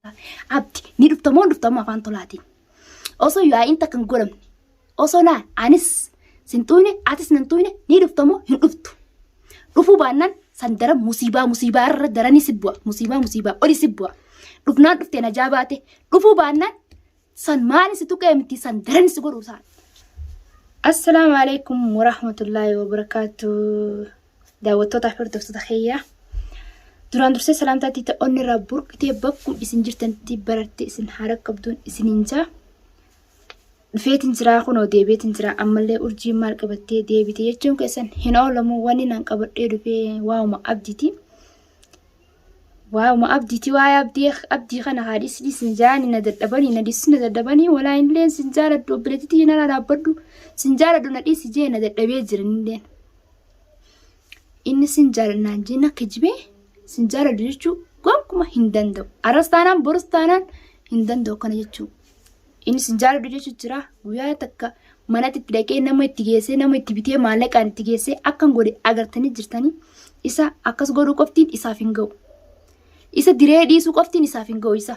abdi ni dhuftamoo afaan tolaatiin osoo yaa'iinta kan godhamne osoo naan anis sintuune atis nantuune ni dhuftamoo hin dhuftu dhufuu baannaan san dara musiibaa irra daranii sibbu'a musiibaa oli sibbu'a dhufnaan dhuftee na jaabaate dhufuu baannaan san maani si tuqee miti san daranii si godhuu isaa. Assalaamu alaikum warahmatullahi wabarakatuh. Daawwattoota hordoftoota kiyyaa. Duraan dursee salaamtaatti ta'onni irraa burqitee bakku isin jirtanitti barattee isin haala qabduun isiniin jaa. Dhufeetiin jiraa kunoo deebiitiin jiraa ammallee urjii maal qabattee deebite jechuun keessan hin oolamu wanni nan qabadhee dhufee waa'uma abdiiti. Waa'uma abdiiti waa'ee abdii kana haadhis sin jaani na dadhabanii walaa illee sin jaaladhu obboleettii na dhaabbadhu sin jaaladhu na dhiisi jee na dadhabee jiranillee. Inni sin jaalannaan jenna kijibee sin jaaladhu jechuun gonkumaa hin danda'u. Arras taanaan boros taanaan hin danda'u kana jechuun. Inni sin jaaladhu jechuun jira guyyaa takka manatti itti dhaqee nama itti geessee nama itti bitee maallaqaan itti geessee akkan godhe agartanii jirtanii isa akkas godhuu qoftiin isaaf hin ga'u. Isa diree dhiisuu qoftiin isaaf hin ga'u isa.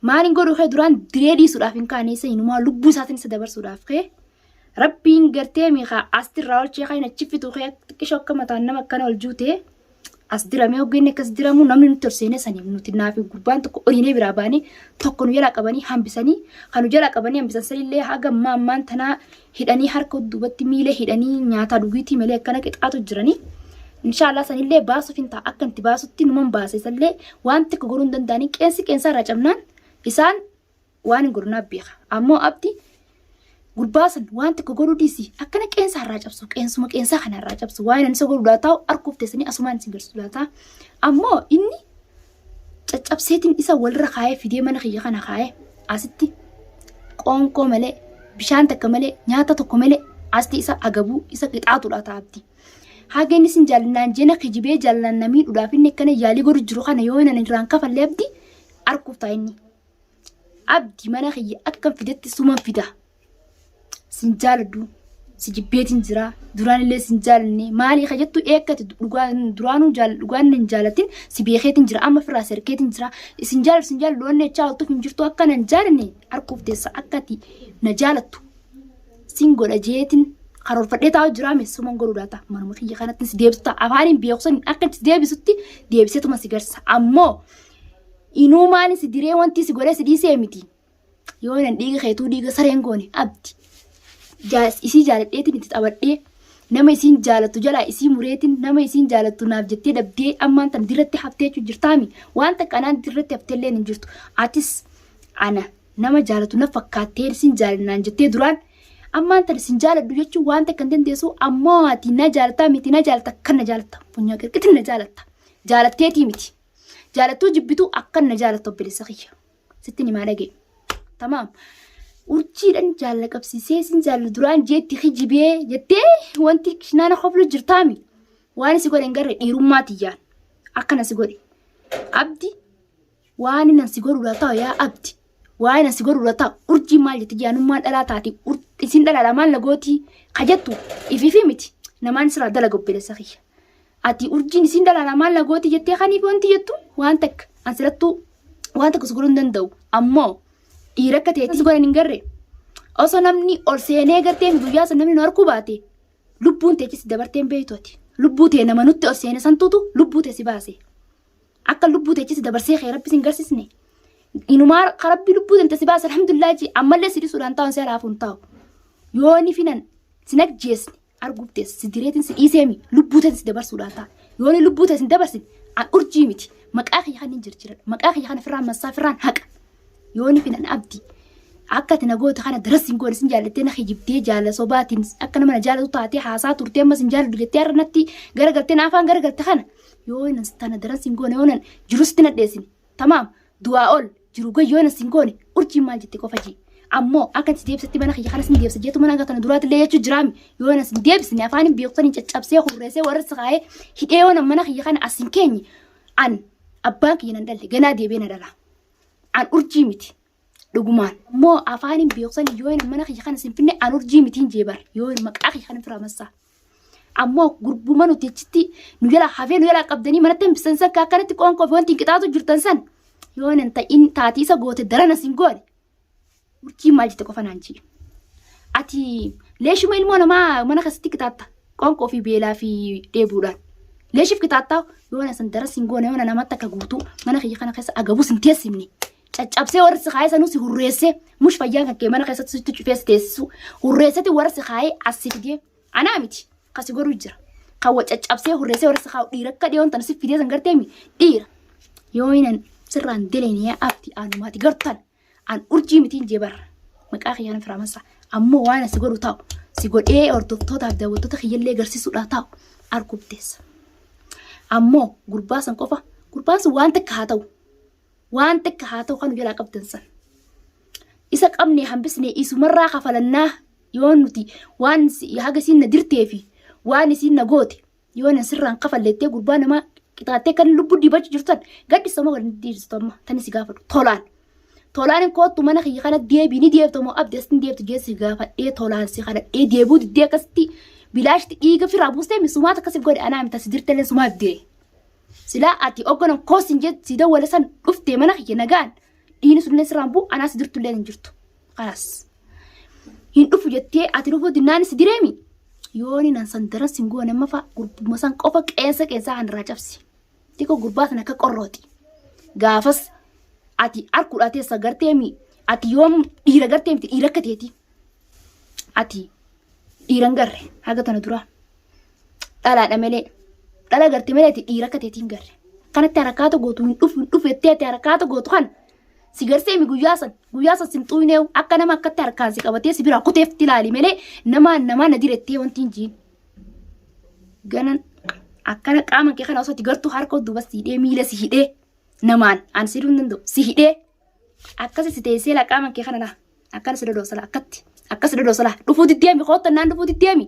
Maaliin godhuu kee duraan diree dhiisuudhaaf hin kaane isa inumaa lubbuu isaatiin isa dabarsuudhaaf kee rabbiin gartee miikaa astirraa olchee kan achi fituu kee xiqqishoo akka mataan nama akkana ol juutee as diramee hogganne akkas diramu namni nuti ol seenee saniif nuti naafi gubbaan tokko oliinee biraa baanii tokko nu jalaa qabanii hambisanii kan nu jalaa qabanii hambisan sanillee haga ammaan tanaa hidhanii harka duubatti miilee hidhanii nyaataa dhugiitii malee akkana qixaatu jiranii. Inshallah sanillee baasuuf hin ta'a akka itti baasutti numan baase sallee waan tokko godhuu hin danda'anii qeensa irraa cabnaan isaan waan hin godhunaa beeka. Ammoo abdi gurbaasan waan tokko godhuu dhiisi akkana qeensa irraa cabsu qeensa kana irraa cabsu waan inni isa godhuudhaa ta'u arguuf teessanii asumaan isin garsiisuudhaa ta'a. Ammoo inni caccabseetiin isa walirra kaayee fidee mana kiyya kana kaayee asitti qoonqoo malee bishaan takka malee nyaata tokko malee asti isa agabuu isa qixaatuudhaa ta'a abdi. Haga inni sin jaalannaan jeena kijibee jaalannaa miidhuudhaaf inni akkana yaalii godhu jiru kana yoo inni irraan kafallee abdi arguuf ta'a inni. Abdi mana kiyya akkam fidetti suman fida. Sin jaaladhu si jibbeetiin jira duraan illee sin jaalanne maalii kajattu eekkati dhugaan hin jaalatin si beekeetiin jira amma firraa serkeetiin jira sin jaaladhu wanne chaaltuuf hin jirtu akka nan jaalanne arguuf teessa akkati na jaalattu sin godha jeetiin. Karoorfadhee taa'u jira meessuman godhuudhaa ta'a manuma kiyya kanatti si deebisu ta'a afaaniin beekusan akka itti deebisutti deebiseetuma si garsa ammoo inuu maali si diree wanti si godhee si dhiisee miti yoo nan dhiiga keetuu dhiiga sareen goone abdi isii jaaladheetiin itti taphadhee nama isiin jaalattu jalaa isii mureetiin nama isiin jaalattu naaf jettee dhabdee ammaan tan dirratti haftee jirtaami wanta kanaan dirratti hafteellee hin jirtu atis ana nama jaalatu na fakkaattee isiin jaalannaan jettee duraan. Ammaan tan sin jaaladhu jechuun waan takka hin dandeessu ammoo ati na jaalataa miti na jaalata akka na jaalata funyaa qirqitin na jaalata jaalatteetii miti jaalattuu jibbituu akka na jaalata obboleessa kiyya sitti ni maal dhagee tamaam urjiidhaan jaala qabsiisee sin jaallu duraan jeetti kijibee jettee wanti naana qoflu jirtaami waan si godhe hin garre dhiirummaatiyyaan akkana si godhe abdi waan nan si godhuudhaa ta'u yaa abdi. Waan asi godhuudhaa ta'a urjii maal jetti jaanummaan dhalaa taati isin dhalaadha maal lagooti kajattu ifiifi miti namaan sirraa dalaga obboleessa kiyya. Ati urjiin isin dhalaadha maal lagooti jettee kaniif wanti jettu waan takka ansirattuu waan takka si godhuu hin danda'u ammoo dhiira akka ta'etti si godhan hin garre osoo namni ol seenee gartee guyyaa san namni nu harkuu baate lubbuun teechis dabartee hin beektu ati lubbuu ta'e nama nutti ol seene santuutu lubbuu ta'e si baase akka lubbuu teechis dabarsee kee rabbi sin garsiisne. Inumaa karabbi lubbuu tante si baasa alhamdulillah ji ammallee si dhisuudhaan taa'uun si alaafuun taa'u yoo ni finan sin ajjeesne arguuf teessa si direetiin si dhiiseemi lubbuu tante si dabarsuudhaan ta'a yoo ni lubbuu tante si dabarsin an urjii miti maqaa kiyya kan hin jirjiran maqaa kiyya kana firraan massaa firraan haqa yoo ni finan abdi akka ati nagoota kana darasiin goone sin jaallattee na kijibdee jaalla sobaatiin akka nama na jaallatu taatee haasaa turtee amma sin jaalladhu jettee har'a natti garagaltee naafaan garagalte kana yoo nan tana darasiin goone yoo nan jirusti na dheessin tamaam du'aa ol. Jiru yoo na sin goone urjii maal jettee qofa jii ammoo akka itti deebisatti mana kiyya kana sin deebisa jeetu mana kana duraatillee jechuu jiraami yoo na sin deebisni afaaniin beektanii caccabsee hurreessee warra saqaayee hidhee yoo na mana kiyya kana asin keenye an abbaan kiyya nan dhalle ganaa deebee na dhala an urjii miti dhugumaan ammoo afaaniin beektanii yoo na mana kiyya kana sin finne an urjii mitiin jeebar yoo maqaa kiyya kana firaa massaa ammoo gurbuma nuti achitti nu jala hafee nu jala qabdanii manatti hambisan san akkanatti qoonqoo fi wanti hin qixaatu jirtan san. yoon anta in taati isa goote darana singoone urjii maal jette qofa naan jii ati leeshuma ilmoo namaa mana keessatti kitaata qoonqoo fi beelaa fi dheebuudhaan leeshif kitaata yoon san dara singoone yoon namatti akka guutuu mana kiyya kana keessa agabu sin teessimni caccabsee warri si kaayee sanuu si hurreessee mush fayyaan kan kee mana keessatti sitti cufees teessisu hurreessati warri si kaayee asii fidee anaa miti kasi goruu jira kawwa caccabsee hurreessee warri si kaa'u dhiira akka dhiyoon tan si fidee san garteemi dhiira yooyinan sirraan deleeniyaa abdi aanumaati gartan an urjii mitiin jeebarra maqaa kiyyaan firaamasa ammoo waan asi godhu ta'u si godhee hordoftootaaf daawwattoota kiyyallee agarsiisuudhaa ta'u argubteessa ammoo gurbaasan qofa gurbaasan waan takka haa ta'u kan jalaa qabdan san isa qabnee hambisnee isumarraa kafalannaa yoon nuti waan haga siin na dirteefi waan isiin na goote yoon sirraan kafalleettee gurbaa namaa qixaattee kan lubbuu dibachuu jirtan gaddisama waliin dhiiristama tani si gaafadhu tolaan kootu mana kiyya kana deebii ni deebtamoo abdees ni deebtu geessi gaafadhee tolaan si kadhadhee deebuu diddee akkasitti bilaashti dhiiga firaa buustee misumaata akkasif godhe anaa mita si dirteleen sumaaf dee silaa ati oggonan koosin jee si dawwale san dhuftee mana kiyya nagaan dhiini sunillee sirraan buu anaa si dirtullee hin jirtu kanas hin dhufu jettee ati dhufuu dinnaan si direemi yooni nan san daran singoone mafa gurbuma san qofa qeensa hanirraa cabsi tiko gurbaa sana akka qorrooti gaafas ati arkudha teessa garteemi ati yoom dhiira garteemti dhiira akka teeti ati dhiiran garre haga tana dura dhalaadha malee dhala garte malee ati dhiira akka teetiin garre kanatti harakaata gootu hin dhufu jettee ati harakaata gootu kan si garseemi guyyaa san sin xuuneewu akka nama akkatti harkaan si qabatee si bira kuteefti ilaali malee namaa na direttee wanti hin jiin ganan akkana qaama kee kana osoo ati gartuu harka duuba si hidhee miila si hidhee namaan an si duun danda'u si hidhee akkasi si teessee la qaama kee kana akkana si dhodhoosala akkatti akkas dhodhoosala dhufuu diddeemi qootannaan dhufuu diddeemi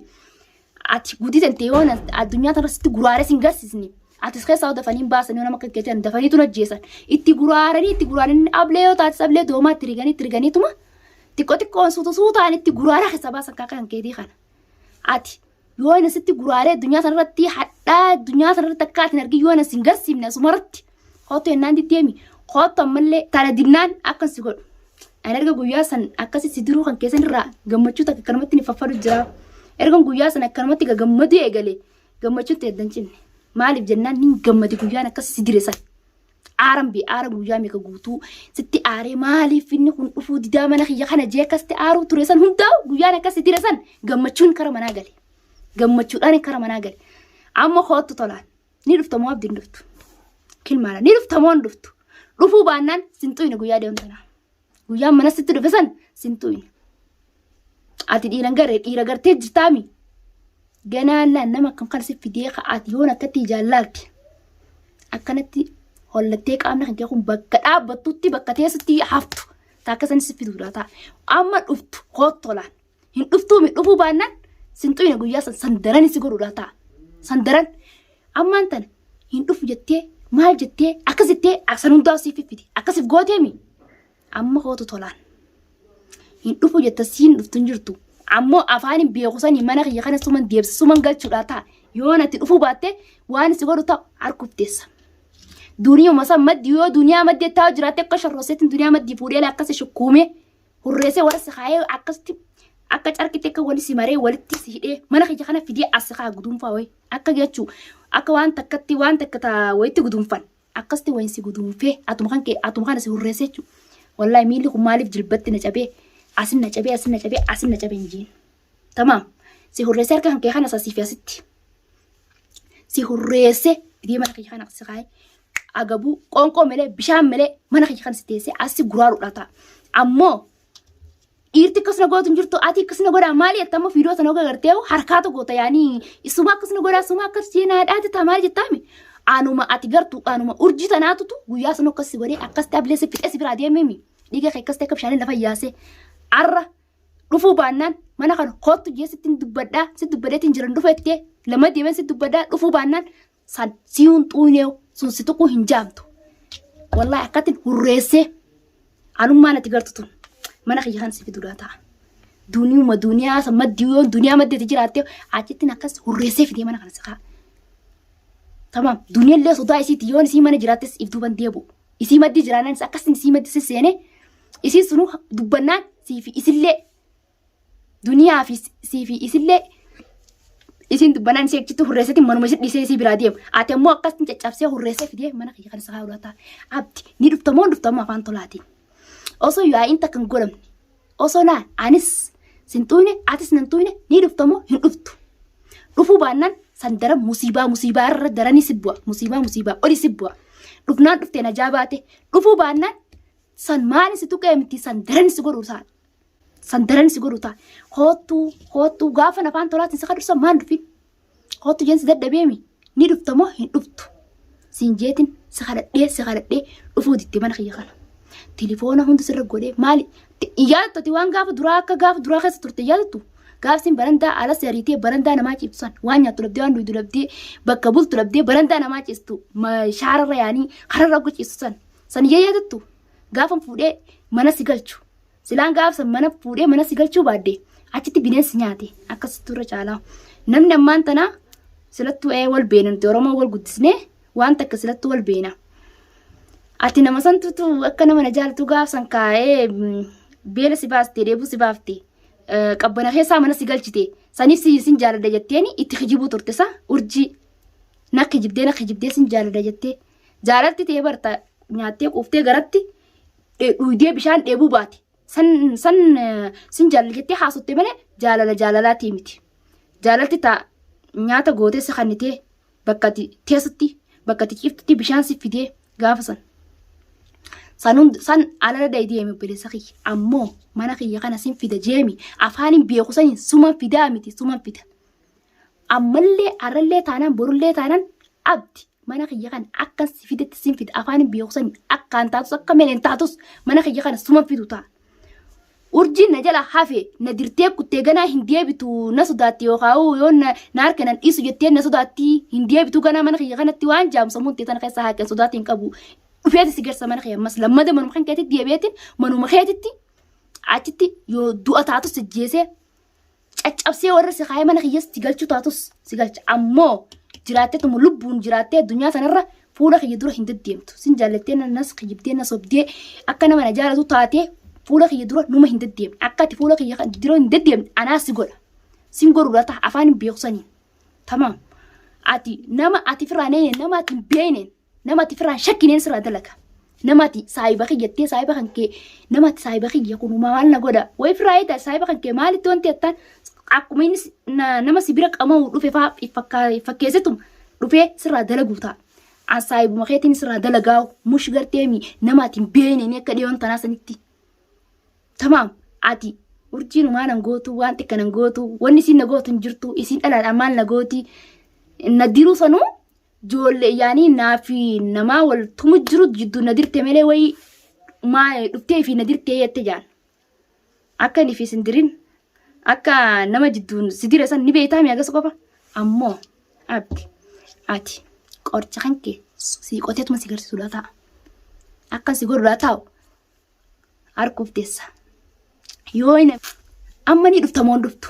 ati guddisen teewoon addunyaa tanarra sitti guraaree sin garsiisni atis keessaa dafanii baasanii nama akka keetan dafanii tun ajjeesan itti guraaranii ablee yoo taatis ablee doomaa itti riganiituma xiqqoon suutaan itti guraaraa keessa baasan kan keetii kana ati yoo inni sitti guraaree addunyaa sanarratti hadhaa addunyaa sanarratti akka atin argi yoo inni sin garsiifne asumarratti kootu ennaan diddeemi kootu ammallee tana dinnaan akkan si godhu ani erga guyyaa san akkasi si diruu kan keessan irraa gammachuu takka akkanumatti ni faffadu jira erga guyyaa san akkanumatti gammadu eegalee gammachuun ta'e dancinne maaliif jennaan ni gammadi guyyaan akkasi si dire san aara guyyaa meeqa guutuu sitti aaree maaliif inni kun dhufuu didaa mana kiyya kana jee akkasitti aaruu ture san hundaa'u guyyaan akkasi dire san gammachuun kara manaa gale gammachuudhaan kara manaa gale amma kootu tolaan ni dhuftamoo abdiin dhuftu kilmaala ni dhuftamoo hin dhuftu dhufuu baannaan sinxuyne guyyaa deemtanaa guyyaan mana sitti dhufe san sinxuyne ati dhiira gartee jirtaami ganaan nama akkam kana si fidee ka'aati yoon akkatti jaallalti akkanatti hollattee qaamna kan kee kun bakka dhaabbattutti bakka teessatti haftu taakka sanis si fiduudha ta'a amma dhuftu kootolaan hin dhuftuu mi dhufuu baannaan sinxuyne guyyaa sandaran si godhuudha ta'a sandaran ammaan tana hin dhufu jettee maal jettee akkasittee san hundaa siif fidi akkasif gooteemi amma kootu tolaan hin dhufu jetta siin dhuftun jirtu ammoo afaan beekusanii mana kiyya kana suman deebsisuman galchuudha ta'a yoo natti dhufuu baatte waan si godhu ta'u harkufteessa duniyaa masan maddi yoo duniyaa maddi ta'u jiraatte akka sharrooseetiin duniyaa maddi fuudhee akkasi shukkuumee hurreessee warra si kaayee akkasitti akka carqitti akka wali si maree walitti si hidhee mana kiyya kana fidee as kaa guduunfaa wayi akka jechuu akka waan takka taa wayitti guduunfan akkasitti wayin si guduunfee atuma kana si hurreessee jechuu wallahi miilli kun maaliif jilbatti na cabee asin na cabee injiin tamam si hurreessee harka kan kee kana sasiifi asitti si hurreessee fidee mana kiyya kana si kaayee agabuu qoonqoo malee bishaan malee mana kiyya kana si teessee asi guraaruudha ta'a ammoo dhiirti akkasuma gootu hin jirtu ati akkasuma godhaa maali jettama fiidoo sana oga gartee harkaa tokko ta'anii isuma akkasuma godhaa isuma akkas jeenaadhaati ta'a maali jettaami anuma ati gartu anuma urjii tanaatutu guyyaa sana akkasi godhee akkas taablee si fixee si biraa deememi dhiiga kee akkas ta'e akka bishaaniin lafa yaasee arra dhufuu baannaan mana kana kootu jee sittiin dubbadhaa si dubbadeetiin jiran dhufettee lama deemee si dubbadhaa dhufuu baannaan san si'uun xuuneewu sun si tuquu hin jaamtu wallahi akkatiin hurreessee anummaan ati gartu tun mana kiyya kan si fiduudha ta'a duniyaa san duniyaa maddeeti jiraattee achittiin akkas hurreessee fidee mana kana si kaa tamam duniyaallee sodaa isiiti yoon isii mana jiraattes if duuban deebu isii maddi jiraanan akkasin isii maddi sisseene isii sunu dubbannaan siifi isillee duniyaa fi siifi isillee isin dubbannaan isii achitti hurreessati manuma isin dhiisee isii biraa deema ati ammoo akkasin caccabsee hurreessee fidee mana kiyya kan isaa hawlataa abdi ni dhuftamoo dhuftamoo afaan tolaatiin osoo yaa'iin takkan godhamne osoo naan anis sintuune atis nantuune ni dhuftamoo hin dhuftu dhufuu baannaan sandara musiibaa irra daranii sibbu'a musiibaa oli sibbu'a dhufnaan dhuftee na jaabaate dhufuu baannaan san maali si tuqee miti sandaran si godhu ta'a hootuu gaafa afaan tolaatiin saka dursa maan dhufin hootuu jeensi dadhabeemi ni dhuftamoo hin dhuftu siin jeetin si kadhadhee dhufuu ditte mana kiyya kana telefoona hundi sirra godhee maali iyyaatoti waan gaafa duraa keessa turte iyyaatottu gaafsin barandaa ala sariitee barandaa namaa ciibsan waan nyaattu dhabdee waan dhuydu dhabdee bakka bultu dhabdee barandaa namaa ciistu shaararra yaanii kararra ciistu san iyyaatottu gaafa fuudhee mana si galchu silaan gaafsan mana fuudhee mana si galchuu baaddee achitti bineensi nyaate akkasitti irra caalaa namni ammaan tanaa silattuu wal beena nuti Oromoo wal guddisnee waan takka silattuu wal beena ati nama santutu akka nama na jaalatu gaafsan kaa'ee beela si baastee deebuu si baaftee qabbana keessaa mana si galchite saniif sin jaaladha jetteeni itti kijibuu turte sa urjii nakki jibdee sin jaaladha jettee jaalatti ta'ee barta nyaattee quuftee garatti dhuydee bishaan dheebuu baate san sin jaalala jettee haasotte malee jaalalaatii miti jaalatti ta'a nyaata gootee si kannitee bakkati teessatti bakkati ciiftutti bishaan si fidee gaafa san alala deemi bilisa kiyya ammoo mana kiyya kana sin fida jeemi afaanin beeku sanin suman fidaa miti suman fida ammallee arrallee taanaan borullee taanaan abdi mana kiyya kana akka si fidetti sin fida afaanin beeku sanin akkaan taatus akka meleen taatus mana kiyya kana suman fidu ta'a urjiin na jala hafe na dirtee kuttee ganaa hin deebitu na sodaatti yookaan yoo na harka nan dhiisu jettee na sodaatti hin deebitu ganaa mana kiyya kanatti waan jaamsamuun ta'e tana keessa haaqan sodaatti hin qabu. Dhufeeti si garsa mana kiyya mas lammada manuma kan keetitti deebi'eetiin manuma keetitti achitti yoo du'a taatus si jeesee caccabsee warra si kaayee mana kiyyas si galchuu taatus si galcha ammoo jiraatteetuma lubbuun jiraattee addunyaa sanarra fuula kiyya dura hin deddeemtu sin jaallattee nas kiyyibdee na sobdee akka nama na jaalatu taatee fuula kiyya dura numa hin deddeemne akka ati fuula kiyya dura hin deddeemne anaa si godha sin godhuudha ta'a afaan hin beeksaniin tamaam ati nama ati firaaneen nama ati hin beekneen nama ati firaan shakkineen sirraa dalaga nama ati saayiba kiyyattee saayiba kan kee nama ati saayiba kiyya kun maal na godha way firaayita saayiba kan kee maalitti wanti attaan akkuma inni nama si bira qamahu dhufe fakkeessitu dhufee sirraa dalaguu ta'a an saayibuma keetiin sirraa dalagaa mush garteemi nama ati hin beekneen akka dhiyoon tanaa sanitti tamaam ati urjiin maanan gootu waan xiqqanan gootu wanni isin na gootu hin jirtu isin dhalaadhaan maal na gooti na diruu sanuu joolle yaanii naafi namaa wal tumu jiru jidduu na dirte malee wayi maa dhuftee fi na dirtee yette jaan akka ni fi sindirin akka nama jidduun si dire san ni beektaa mi agas qofa ammoo abdi ati qorcha kan kee si qoteetuma si garsiisu laa ta'a akkan si godhu laa taa'u harkuuf teessa yoo inni amma ni dhuftamoon dhuftu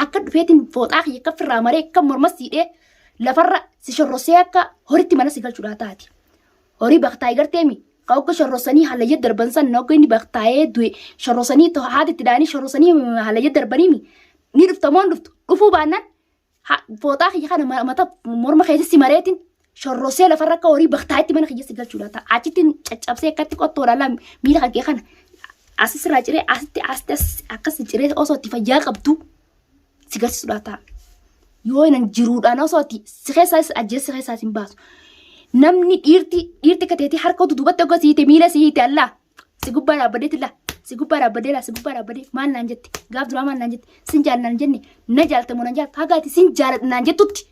akka dhufeetiin fooxaa kiyya akka firraa maree akka morma siidhee lafarra si shorrosee akka horitti mana si galchuudhaa taati horii baktaa'ee garteemi akka shorrosanii halayyee darban san akka inni baktaa'ee du'e shorrosanii haati itti dhaanii shorrosanii halayyee darbaniimi ni dhuftamoon dhufuu baannaan fooxaa kiyya kana mata morma keessi mareetiin shorrosee lafarra akka horii baktaa'etti mana kiyya si galchuudhaa ta'a achitti caccabsee akkatti qottoodhaan miila kan kee kana asirraa ciree asitti akkas ciree osoo itti fayyaa qabdu si garsiisuudhaa ta'a. Yoo inan jiruudhaan osoo itti si keessaas ajjees si keessaas hin baasu. Namni dhiirti kateetii harka duubatti akka siite miila siite allaa si gubbaa dhaabbadee maal naan jette gaaf duraa maal naan jette sin jaalladha jenne na jaalatamu na jaalatu hagaati sin jaalladha naan jettutti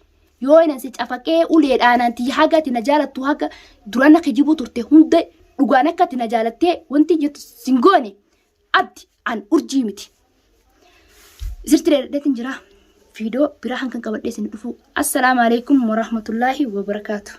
yoo inan si cafaqee uleedhaananti hagaati na jaalattu haga duraan akka jibuu turte hunda dhugaan akka ati na jaalattee wanti jettu sin goone abdi an urjii miti. Sirti dheedheetiin jira. Video biraa hankan qabadhee sin dhufu. Assalaamu alaikum warahmatullaahi wabarakaatuh.